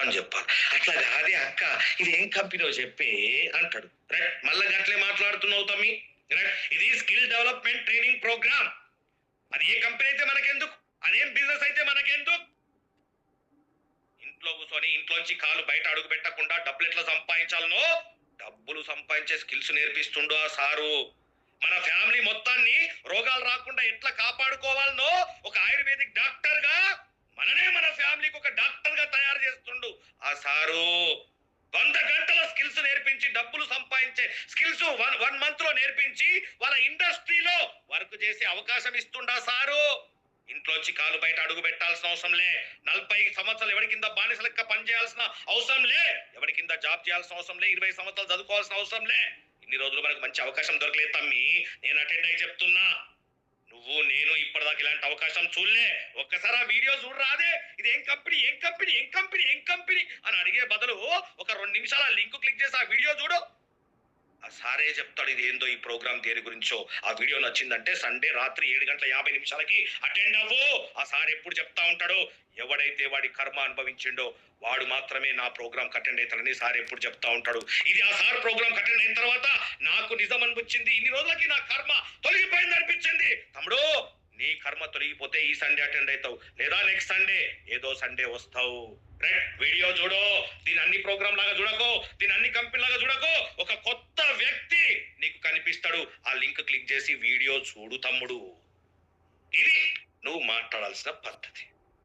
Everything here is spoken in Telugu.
అని చెప్పాలి. అట్లా కాదే అక్క, ఇది ఏం కంపెనో చెప్పే అంటాడు. రైట్, మళ్ళా గట్లే మాట్లాడుతున్నావు తమ్మి. రైట్, ఇది స్కిల్ డెవలప్మెంట్ ట్రైనింగ్ ప్రోగ్రామ్. అది ఏ కంపెనీ అయితే మనకెందుకు, అదేం బిజినెస్ అయితే మనకెందుకు. ఇంట్లో కూర్చొని ఇంట్లోంచి కాలు బయట అడుగు పెట్టకుండా డబ్బులు ఎట్లా సంపాదించాలనో, డబ్బులు సంపాదించే స్కిల్స్ నేర్పిస్తుండు ఆ సారు. మన ఫ్యామిలీ మొత్తాన్ని రోగాలు రాకుండా ఎట్లా కాపాడుకోవాలనో ఒక ఆయుర్వేదిక్ డాక్టర్ గా మననే మన ఫ్యామిలీకి ఒక డాక్టర్ గా తయారు చేస్తుండు ఆ సారు. 100 గంటల స్కిల్స్ నేర్పించి డబ్బులు సంపాదించే స్కిల్స్ వన్ మంత్ లో నేర్పించి వాళ్ళ ఇండస్ట్రీలో వర్క్ చేసే అవకాశం ఇస్తుండా సారు. ఇంట్లోంచి కాలు బయట అడుగు పెట్టాల్సిన అవసరం లే. 40 సంవత్సరాలు ఎవరి కింద బానిస లెక్క పనిచేయాల్సిన అవసరం లే. ఎవరి కింద జాబ్ చేయాల్సిన అవసరం లే. 20 సంవత్సరాలు చదువుకోవాల్సిన అవసరం లే. ఇన్ని రోజులు మనకు మంచి అవకాశం దొరకలేదు తమ్మి. నేను అటెండ్ అయి చెప్తున్నా, నువ్వు నేను ఇప్పటిదాకా ఇలాంటి అవకాశం చూడలే. ఒక్కసారి ఆ వీడియో చూడరాదే. ఇది ఏం కంపెనీ ఏం కంపెనీ ఏం కంపెనీ ఏం కంపెనీ అని అడిగే బదులు ఒక 2 నిమిషాలు ఆ లింక్ క్లిక్ చేసి ఆ వీడియో చూడు. ఆ సారే చెప్తాడు ఇది ఏందో ఈ ప్రోగ్రామ్ దేని గురించో. ఆ వీడియో నచ్చిందంటే సండే రాత్రి 7:50 అటెండ్ అవ్వు. ఆ సార్ ఎప్పుడు చెప్తా ఉంటాడు, ఎవడైతే వాడి కర్మ అనుభవించిండో వాడు మాత్రమే నా ప్రోగ్రామ్ అటెండ్ అవుతాడని సార్ ఎప్పుడు చెప్తా ఉంటాడు. ఇది ఆ సార్ ప్రోగ్రామ్ అటెండ్ అయిన తర్వాత నాకు నిజం అనిపించింది. ఇన్ని రోజులకి నా కర్మ తొలగిపోయింది అనిపించింది. తమ్ముడు, నీ కర్మ తొలగిపోతే ఈ సండే అటెండ్ అవుతావు, లేదా నెక్స్ట్ సండే ఏదో సండే వస్తావు. రైట్, వీడియో చూడు. దీని అన్ని ప్రోగ్రామ్ లాగా చూడకు, దీని అన్ని కంపెనీ లాగా చూడకు. ఒక కొత్త వ్యక్తి నీకు కనిపిస్తాడు. ఆ లింక్ క్లిక్ చేసి వీడియో చూడు తమ్ముడు. ఇది నువ్వు మాట్లాడాల్సిన పద్ధతి.